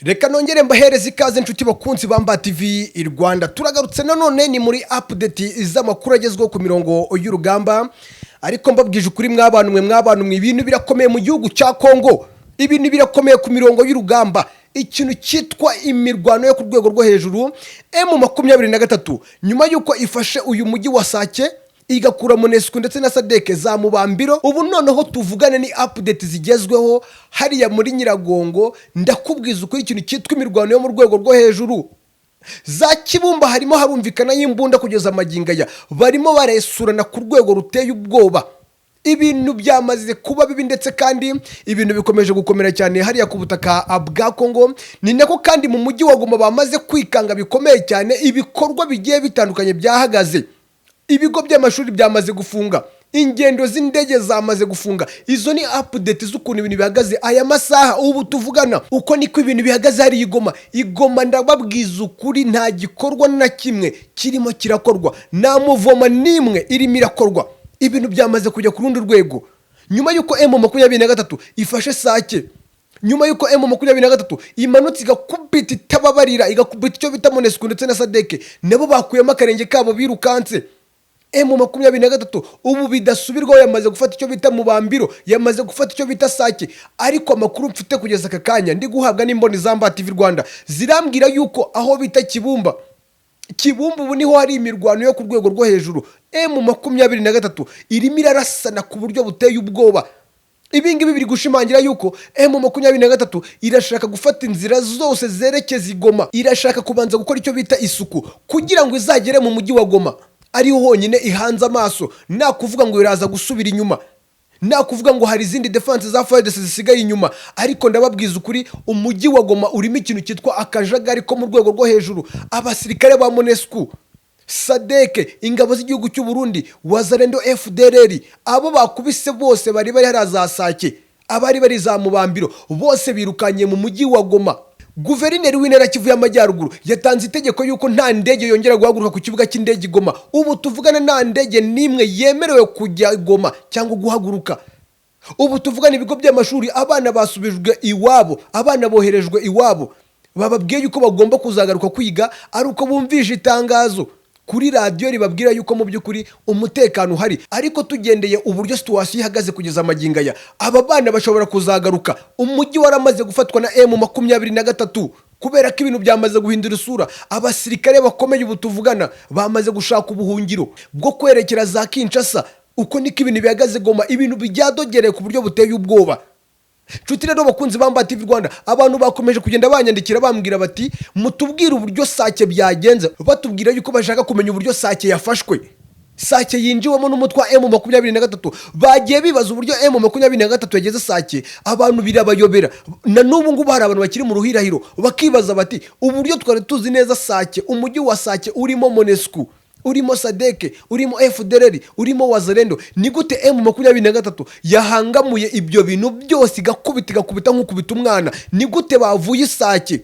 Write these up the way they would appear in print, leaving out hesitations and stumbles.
Reka nongere mbahereza ikaze inshuti bakunzi bamba TV Rwanda turagarutse nanone ni muri update iz'amakuru agezweho ku mirongo y'urugamba ariko mbabwije ukuri mw'abantu ibintu birakomeye mu gihugu cya Kongo, ibintu birakomeye ku mirongo y'urugamba, ikintu cyitwa imirwano yo ku rwego rwo hejuru. M23 nyuma yuko ifashe uyu mujyi wa Sake igakura Monesco ndetse na Sadeke za mubambiro, ubu noneho tuvugane ni update zigezweho hariya muri Nyiragongo. Ndakubwiza uko ikintu cyitwa imirwano yo mu rwego rwo hejuru za Kibumba harimo harumvikana y'imbunda kugeza amagingaya, barimo baresurana ku rwego ruteye ubwoba. Ibintu byamaze kuba bibi ndetse kandi ibintu bikomeje gukomera cyane hariya ku butaka bwa Kongo. Ni nako kandi mu mujyi wa Goma bamaze kwikanga bikomeye cyane, ibikorwa bigiye bitandukanye byahagaze. Ibigo by'amashuri byamaze gufunga, ingendo z'indege zamaze gufunga. Izo ni update z'ukuntu ibintu bihagaze aya masaha ubu tuvugana. Uko niko ibintu bihagaze hari Igoma ndababwiza ukuri nta gikorwa na kimwe kirimo kirakorwa, nta muvoma nimwe irimo irakorwa. Ibintu byamaze kujya ku rundi rwego nyuma yuko M23 ifashe Sake, nyuma yuko M23 imanutse igakubita itababarira, igakubita icyo bita Monesco ndetse na Sadeke, nabo bakuyemo akarenge kabo birukanse. M23 ubu bidasubirwaho yamaze gufata icyo bita mubambiro, yamaze gufata icyo bita Sake. Ariko amakuru mfite kugeza aka kanya ndi guhabwa n'imboni zamba TV Rwanda zirambwira yuko aho bita Kibumba ubu niho hari imirwano yo ku rwego rwo hejuru. M23 irimo irarasana ku buryo buteye ubwoba. Ibingibi biri gushimangira yuko M23 irashaka gufata inzira zose zerekeza Igoma, irashaka kubanza gukora icyo bita isuku kugira ngo izagere mu mujyi wa Goma ariho honyine ihanze amaso. Nta kuvuga ngo iraza gusubira inyuma, nta kuvuga ngo hari izindi defense za Fardc zisigaye inyuma. Ariko ndababwiza ukuri umujyi wa Goma urimo ikintu cyitwa akajagari ko mu rwego rwo hejuru. Abasirikare ba Monesco, Sadeke, ingabo z'igihugu cy'u Burundi, Wazalendo Fdrl, abo bakubise bose bari haraza Sake, abari bari za mubambiro bose birukanye mu mujyi wa Goma. Guverineri w'intara Kivu y'Amajyaruguru yatanze itegeko yuko nta ndege yongera guhaguruka ku kibuga cy'indege Goma. Ubu tuvugana nta ndege nimwe yemerewe kujya Goma cyangwa guhaguruka. Ubu tuvugana ibigo by'amashuri, abana basubijwe iwabo, abana boherejwe iwabo, bababwiye yuko bagomba kuzagaruka kwiga ari uko bumvije itangazo kuri radio ribabwira yuko mu by'ukuri umutekano uhari. Ariko tugendeye uburyo situation ihagaze kugeza amagingaya, aba bana bashobora kuzagaruka. Umujyi waramaze gufatwa na M23 kubera ko ibintu byamaze guhindura isura. Abasirikare bakomeye ubu tuvugana bamaze gushaka ubuhungiro bwo kwerekera za Kinshasa. Uko niko ibintu bihagaze Goma, ibintu bijyadogereye ku buryo buteye ubwoba. Nshuti rero bakunzi bamba TV Rwanda, abantu bakomeje kugenda banyandikira bambwira bati mutubwire uburyo Sake byagenze, batubwira yuko bashaka kumenya uburyo Sake yafashwe. Sake yinjiwemo n'umutwe wa M23, bagiye bibaza uburyo M23 yageze Sake, abantu birabayobera. Na n'ubu ngubu hari abantu bakiri mu ruhirahiro bakibaza bati uburyo twari tuzi neza Sake, umujyi wa Sake urimo Monesco, urimo Sadeke, urimo Fdrl, urimo Wazalendo, ni gute M23 yahangamuye ibyo bintu byose igakubita nk'ukubita umwana? Ni gute bavuye Sake?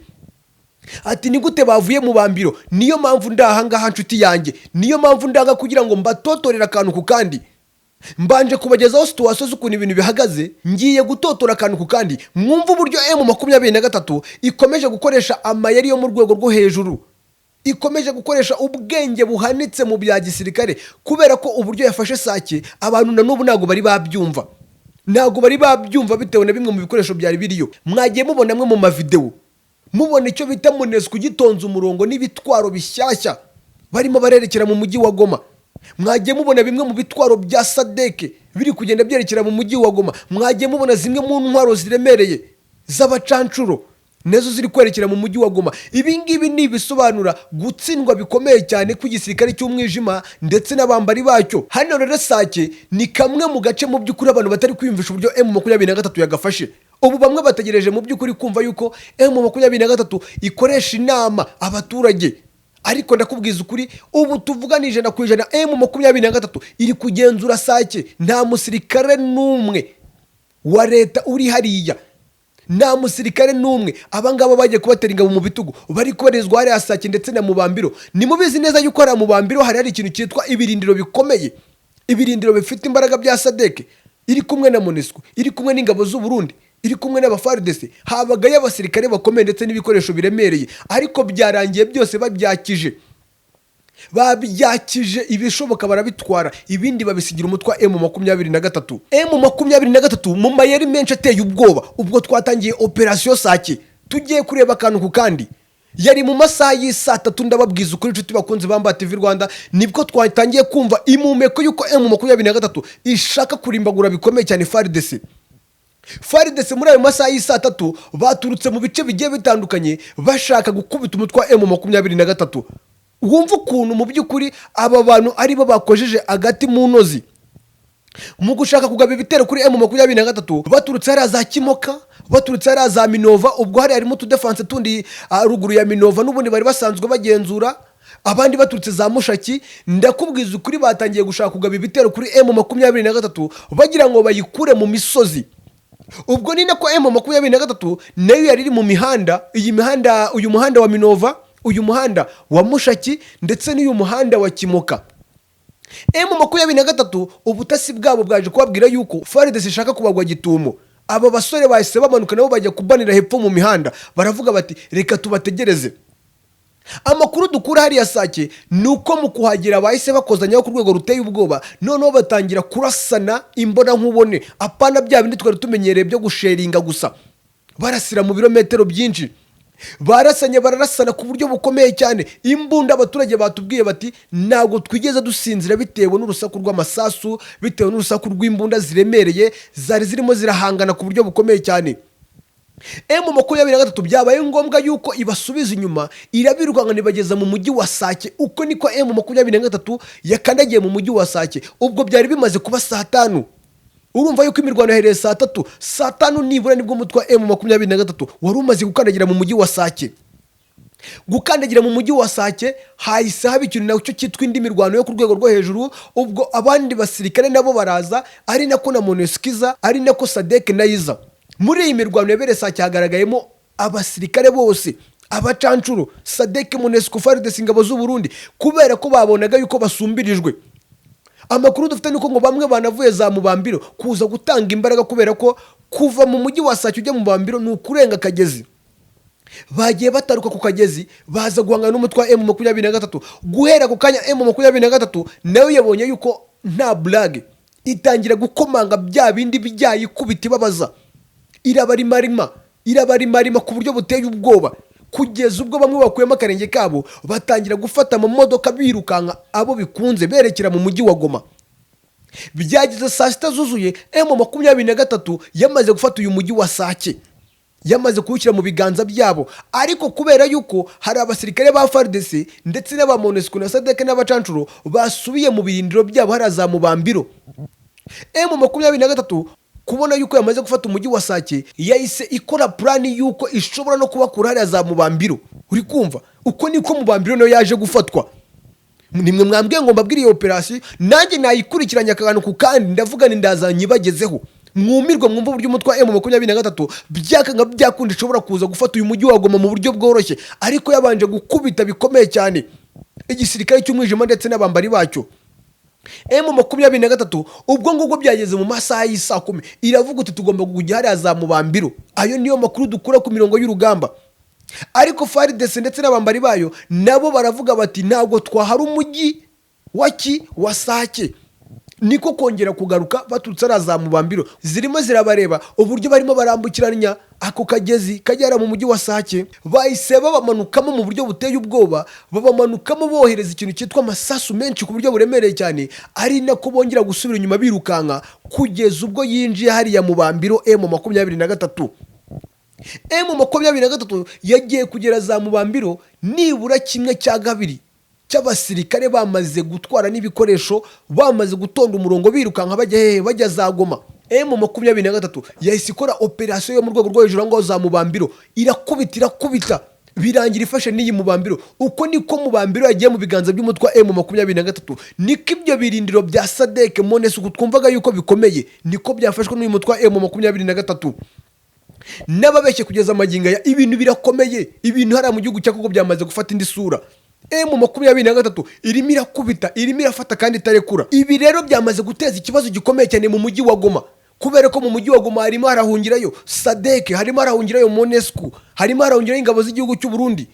Ati ni gute bavuye mu bambiro? Niyo mpamvu ndahangaha nshuti yanjye, niyo mpamvu ndanga kugira ngo mbatotorera akantu ku kandi. Mbanje kubagezaho situation z'ukuntu ibintu bihagaze, ngiye gutotora akantu ku kandi mwumva uburyo M23 ikomeje gukoresha amayeri yo mu rwego rwo hejuru, ikomeje gukoresha ubwenge buhanitse mu bya gisirikare, kubera ko uburyo yafashe Sake abantu na n'ubu ntago bari babyumva bitewe na bimwe mu bikoresho byari biriyo. Mwagiye mubona mwe mu mavideo, mubona icyo bita Monesco gitonze umurongo n'ibitwaro bishyashya barimo barerekera mu mujyi wa Goma. Mwagiye mubona bimwe mu bitwaro bya Sadeke biri kugenda byerekera mu mujyi wa Goma. Mwagiye mubona zimwe mu ntwaro ziremereye z'abacancuro nezo ziri kwerekera mu mujyi wa Goma. Ibingibi ni bisobanura gutsindwa bikomeye cyane ku gisirikare cy'umwijima ndetse n'abambari bacyo. Hano rero Sake ni kamwe mu gace mu by'ukuri abantu batari kwiyumvisha uburyo M23 yagafashe. Ubu bamwe bategereje mu by'ukuri kumva yuko M23 ikoresha inama abaturage, ariko ndakubwiza ukuri ubu tuvuganije na kwijana M23 iri kugenzura Sake. Nta musirikare n'umwe wa leta uri hariya, nta musirikare n'umwe. Abangaba bagiye kubatera ingabo mu bitugu, bari kubarizwa hariya Sake ndetse na mubambiro. Ni mubizi neza yuko hariya mubambiro hari ikintu cyitwa ibirindiro bikomeye, ibirindiro bifite imbaraga bya Sadeke iri kumwe na Monesco, iri kumwe n'ingabo z'u Burundi. iri kumwe n'aba Fardc, habagayo abasirikare bakomeye ndetse n'ibikoresho biremereye, ariko byarangiye byose babyakije ibishoboka barabitwara, ibindi babisigira umutwe wa M23. M23 mu mayeri menshi ateye ubwoba, ubwo twatangiye operation Sake tugiye kureba akantu ku kandi, yari mu masaha y'isa 3 ndababwiza ukuri inshuti bakunzi bamba TV Rwanda, nibwo twatangiye kumva imumeko yuko M23 ishaka kurimbagura bikomeye cyane Fardc muri ayo masaha y'isa 3 baturutse mu bice bigiye bitandukanye bashaka gukubita umutwe wa M23. Wumva ukuntu mu by'ukuri aba bantu ari bo bakojeje agati mu nozi mu gushaka kugaba ibitero kuri M23, baturutse hari za Kimoka, baturutse hari za Minova, ubwo hari harimo tudefense tundi ruguru ya Minova n'ubundi bari basanzwe bagenzura, abandi baturutse za Mushaki. Ndakubwiza ukuri batangiye gushaka kugaba ibitero kuri M23 bagira ngo bayikure mu misozi. Ubwo ni nako M23 nayo yari iri mu mihanda, uyu muhanda wa Minova, uyu muhanda wa Mushaki ndetse n'uyu muhanda wa Kimoka. M23 ubutasi bwabo bwaje kubabwira yuko Fardc ishaka kubagwa gitumo. Aba basore bahise bamanuka nabo bajya kubanira hepfo mu mihanda, baravuga bati reka tubategereze. Amakuru dukura hari ya Sake nuko mu kuhagera bahise bakozanya ku rwego ruteye ubwoba, noneho batangira kurasana imbona nkubone, apana bya bindi twari tumenyereye byo gusheringa gusa, barasira mu birometero byinshi. Bararasana ku buryo bukomeye cyane. Imbunda abaturage batubwiye bati ntabwo twigeze dusinzira bitewe n'urusaku rw'amasasu, bitewe n'urusaku rw'imbunda ziremereye zari zirimo zirahangana ku buryo bukomeye cyane. M23 byabaye ngombwa yuko ibasubiza inyuma, irabirwanga nibageza mu mujyi wa Sake. Uko niko M23 yakandagiye mu mujyi wa Sake. Ubwo byari bimaze kuba saa 5. Urumva yuko imirwano yahereye saa 3, saa 5 nibura nibwo umutwe wa M23 wari umaze gukandagira mu mujyi wa Sake. Gukandagira mu mujyi wa Sake hahise haba ikintu nacyo cyitwa indi mirwano yo ku rwego rwo hejuru. Ubwo abandi basirikare nabo baraza, ari nako na Moneskiza, ari nako Sadek na Iza. Muri iyi mirwano yabereye Sake hagaragayemo abasirikare bose, abacancuro, Sadek, Monesco, Fardc, ingabo z'u Burundi, kubera ko babonaga yuko basumbirijwe. Amakuru dufite nuko ngo bamwe banavuye za Mubambiro kuza gutanga imbaraga, kubera ko kuva mu mujyi wa Sake ujya mu Mubambiro ni ukurenga akagezi. Bagiye bataruka ku kagezi baza guhangana n'umutwe wa M23. Guhera ku kanya M23 nayo yabonye yuko nta blague, itangira gukomanga bya bindi bijyaye kubita ibabaza. Irabarimarima ku buryo buteye ubwoba, kugeza ubwo bamwe bakuyemo akarenge kabo batangira gufata mu modoka birukanka abo bikunze berekera mu mujyi wa Goma. Byageze saa 6 zuzuye, M23 yamaze gufata uyu mujyi wa Sake, yamaze kuwushyira mu biganza byabo. Ariko kubera yuko hari abasirikare ba Fardc ndetse n'aba Monesco na Sadek n'abacancuro basubiye mu birindiro byabo hari za Mubambiro, M23 kubona yuko yamaze gufata umujyi wa Sake yahise ikora plan yuko ishobora no kubakura hari za Mubambiro. Uri kumva uko niko Mubambiro no yaje gufatwa. Nimwe mwambwiye ngo mbabwire iyo operation, nanjye nayikurikiranya akagano ku kandi ndavuga ni ndazanyibagezeho. Mwumirwa mwumva uburyo umutwe wa M23 byakanga byakunda ishobora kuza gufata uyu mujyi wa Goma mu buryo bworoshye, ariko yabanje gukubita bikomeye cyane igisirikare cy'umwijima ndetse n'abambari bacyo. M23 ubwo ngubwo byageze mu masaha y'isa 10 iravuga uti tugomba kujya hari za Mubambiro. Ayo niyo makuru dukura ku mirongo y'urugamba. Ariko Fardc ndetse n'abambari bayo nabo baravuga bati ntabwo twahari umujyi wa Sake. Niko kongera kugaruka baturutse za Mubambiro, zirimo zirabareba uburyo barimo barambukiranya ako kagezi kagera mu mujyi wa Sake. Bahise babamanukamo mu buryo buteye ubwoba, babamanukamo bohereza ikintu cyitwa amasasu menshi ku buryo buremereye cyane, ari nako bongera gusubira inyuma birukanka kugeza ubwo yinjiye hari ya Mubambiro. M23 yagiye kugera za Mubambiro nibura kimwe cya kabiri cy'abasirikare bamaze gutwara n'ibikoresho, bamaze gutonda umurongo birukanka bajya za Goma. M23 yahise ikora operation yo mu rwego rwo hejuru ngo za Mubambiro, irakubita birangira ifashe n'iyi Mubambiro. Uko niko Mubambiro yagiye mu biganza by'umutwe wa M23, niko ibyo birindiro bya Sadek, Monesco twumvaga yuko bikomeye niko byafashwe n'uyu mutwe wa M23. N'ababeshye kugeza amaginga ya ibintu birakomeye, ibintu hari mu gihugu cyako byamaze gufata indi sura. M23 irimo irakubita, irimo irafata kandi itarekura. Ibi rero byamaze guteza ikibazo gikomeye cyane mu mujyi wa Goma, kubera ko mu mujyi wa Goma harimo harahungirayo Sadek, harimo harahungirayo Monesco, harimo harahungirayo ingabo z'igihugu cy'u Burundi,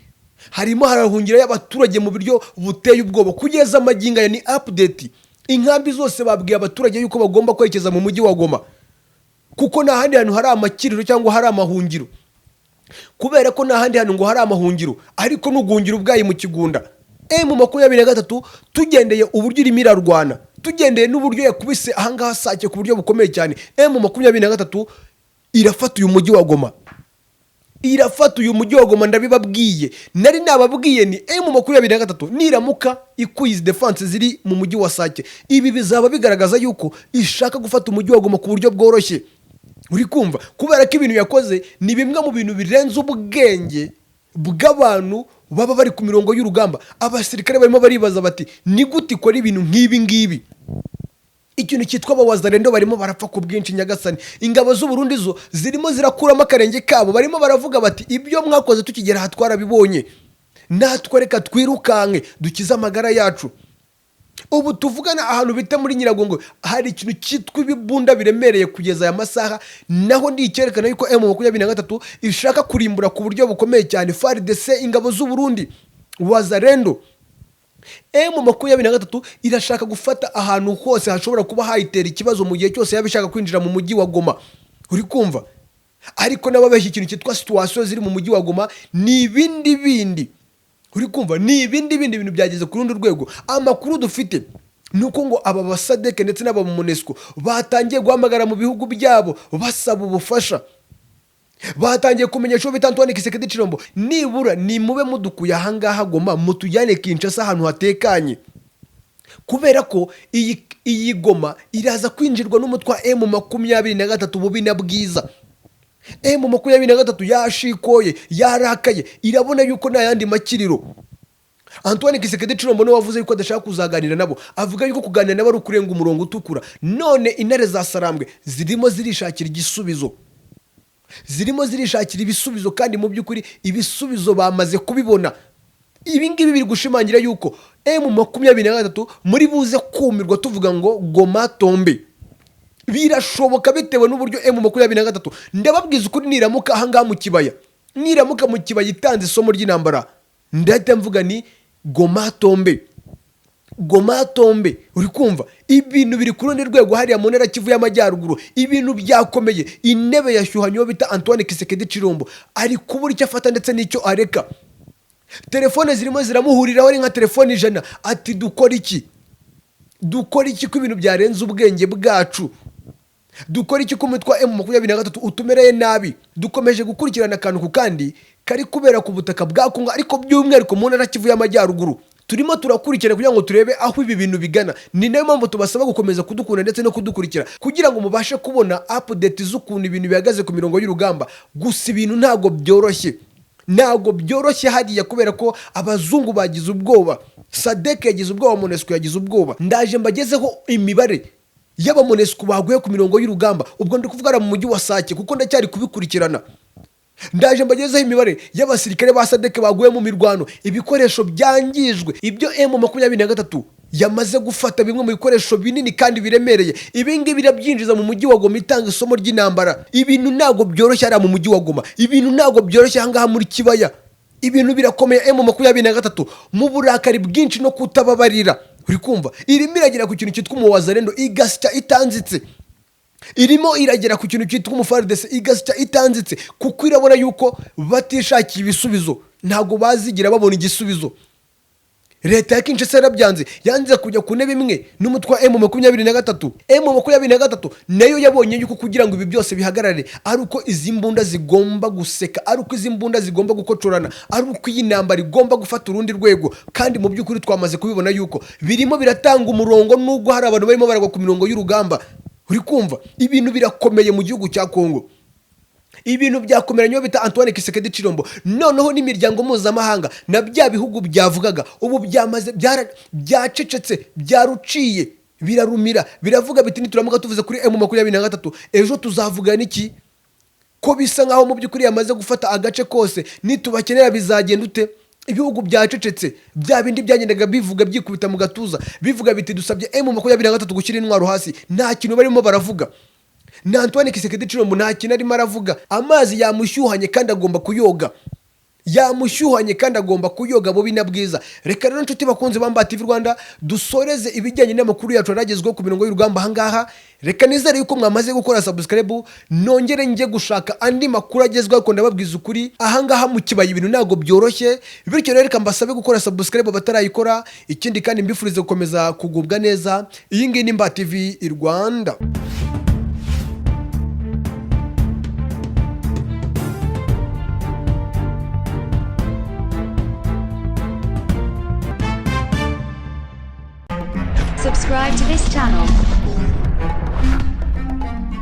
harimo harahungirayo abaturage mu buryo buteye ubwoba. Kugeza amaginga ya ni update, inkambi zose babwiye abaturage yuko bagomba kwerekeza mu mujyi wa Goma, kuko nta handi hantu hari amakiriro cyangwa hari amahungiro, kubera ko nta handi hantu ngo hari amahungiro, ariko n'ugungira ubwayi mu kigunda. M23 tugendeye uburyo irimo irarwana, tugendeye n'uburyo yakubise ahangaha Sake ku buryo bukomeye cyane, M23 irafata uyu mujyi wa Goma, irafata uyu mujyi wa Goma. Ndabibabwiye, nari nababwiye ni M23 niramuka ikuyize defense ziri mu mujyi wa Sake, ibi bizaba bigaragaza yuko ishaka gufata umujyi wa Goma ku buryo bworoshye. Uri kumva, kubera ko ibintu yakoze ni bimwe mu bintu birenze ubwenge bw'abantu baba bari ku mirongo y'urugamba. Abasirikare barimo baribaza bati ni gute ikora ibintu nk'ibi ngibi? Ikintu cyitwa abawazalendo barimo barapfa ku bwinshi nyagasani. Ingabo z'u Burundi zo zirimo zirakuramo akarenge kabo, barimo baravuga bati ibyo mwakoze tukigera aha twarabibonye, natwe reka twirukanke dukize amagara yacu. Ubu tuvugana ahantu bita muri Nyiragongo hari ikintu cyitwa ibibunda biremereye kugeza aya masaha, naho ndicyerekana yuko M23 ishaka kurimbura ku buryo bukomeye cyane Fardc, ingabo z'u Burundi, Wazalendo. M23 irashaka gufata ahantu hose hashobora kuba hayitera ikibazo mu gihe cyose yabishaka kwinjira mu mujyi wa Goma. Uri kumva, ariko nababeshya ikintu cyitwa situation ziri mu mujyi wa Goma ni ibindi bindi. Uri kumva, ni ibindi bintu byageze ku rundi rwego. Amakuru dufite nuko ngo aba basadeke ndetse n'aba Monesco batangiye guhamagara mu bihugu byabo basaba ubufasha, batangiye kumenyesha bita Antoine Kisekedi Chilombo, nibura ni mube mudukuye ahangaha Goma mutujyane Kinshasa ahantu hatekanye, kubera ko iyi Goma iraza kwinjirwa n'umutwa M23 bubi na bwiza. M23 yashikoye, yarakaye, irabona yuko nta yandi makiriro. Antoine Kisekedi Chilombo no wavuze yuko adashaka kuzaganira nabo, avuga yuko kuganira nabo ari ukurenga umurongo utukura. None intare za Sarambwe zirimo zirishakira igisubizo, zirimo zirishakira ibisubizo, kandi mu by'ukuri ibisubizo bamaze kubibona. Ibi ngibi biri gushimangira yuko M23 muri buze kumirwa tuvuga ngo Goma tombe. Birashoboka bitewe n'uburyo M23 ndababwiza ukuri niramuka ahangaha mu Kibaya, niramuka mu Kibaya itanze isomo ry'intambara, ndahita mvuga ni Goma tombe, Goma tombe. Uri kumva, ibintu biri ku rundi rwego hariya mu ntera Kivu y'Amajyaruguru, ibintu byakomeye. Intebe yashyuhanyo bita Antoine Kisekedi Chilombo ari kubura icyo afata ndetse n'icyo areka. Telefone zirimo ziramuhuriraho ari nka telefone 100, ati dukora iki? Dukora iki ko ibintu byarenze ubwenge bwacu? Dukora iki ko umutwa M23 utumereye nabi? Dukomeje gukurikirana akantu ku kandi kari kubera ku butaka bwa Kongo, ariko by'umwihariko mu ntara Kivu y'Amajyaruguru. Turimo turakurikira kugira ngo turebe aho ibi bintu bigana. Ni nayo mpamvu tubasaba gukomeza kudukunda ndetse no kudukurikira kugira ngo mubashe kubona update z'ukuntu ibintu bihagaze ku mirongo y'urugamba. Gusa ibintu ntago byoroshye, ntago byoroshye hariya, kubera ko abazungu bagize ubwoba, Sadek yagize ubwoba, Monesco yagize ubwoba. Ndaje mbagezeho imibare y'aba Monesco baguye ku mirongo y'urugamba, ubwo ndi kuvuga mu mujyi wa Sake kuko ndacyari kubikurikirana. Ndaje mbagezeho imibare y'abasirikare ba Sadek baguye mu mirwano, ibikoresho byangijwe, ibyo M23 yamaze gufata bimwe mu bikoresho binini kandi biremereye. Ibi ngibi birabyinjiza mu mujyi wa Goma itanga isomo ry'intambara. Ibintu ntago byoroshye ari mu mujyi wa Goma, ibintu ntago byoroshye ahangaha muri Kibaya. Ibintu birakomeye. M23 mu burakari bwinshi no kutababarira, uri kumva, irimo iragera ku kintu cyitwa umuwazalendo igasya itanzitse, irimo iragera ku kintu cyitwa Fardc igasya itanzitse, kuko irabona yuko batishakiye ibisubizo, ntago bazigira babona igisubizo. Leta ya Kinshasa yarabyanze, yanze kujya ku ntebe imwe n'umutwa M23. M23 nayo yabonye yuko kugira ngo ibi byose bihagarare ari uko izi mbunda zigomba guseka, ari uko izi mbunda zigomba gukocorana, ari uko iyi ntambara igomba gufata urundi rwego. Kandi mu by'ukuri twamaze kubibona yuko birimo biratanga umurongo, nubwo hari abantu barimo baragwa ku mirongo y'urugamba. Uri kumva, ibintu birakomeye mu gihugu cya Kongo. Ibintu byakomeranye bita Antoine Kisekedi Chilombo. Noneho n'imiryango mpuzamahanga na bya bihugu byavugaga ubu byamaze byacecetse, byaruciye, birarumira, biravuga biti nituramuka tuvuze kuri M23 ejo tuzavuga niki? Ko bisa nkaho mu by'ukuri yamaze gufata agace kose, nitubakenera bizagenda ute? Ibihugu byacecetse, bya bindi byagendaga bivuga byikubita mu gatuza, bivuga biti dusabye M23 gushyira intwaro hasi, nta kintu barimo baravuga. na Antoine Kisekedi Chilombo nta kintu arimo aravuga. Amazi yamushyuhanye kandi agomba kuyoga, yamushyuhanye kandi agomba kuyoga bo binabwiza. Reka rero nshuti bakunze bamba TV Rwanda dusoreze ibijyanye n'amakuru yacu aragezweho ku mirongo y'urugamba ahangaha. Reka nizere yuko mwamaze gukora subscribe, nongere nje gushaka andi makuru agezweho ko ndababwiza ukuri. Ahangaha mu Kibaya ibintu ntago byoroshye, bityo rero reka mbasabe gukora subscribe batarayikora. Ikindi kandi mbifurize gukomeza kugubwa neza. Iyi ngiyi ni Mba TV Rwanda. Subscribe to this channel.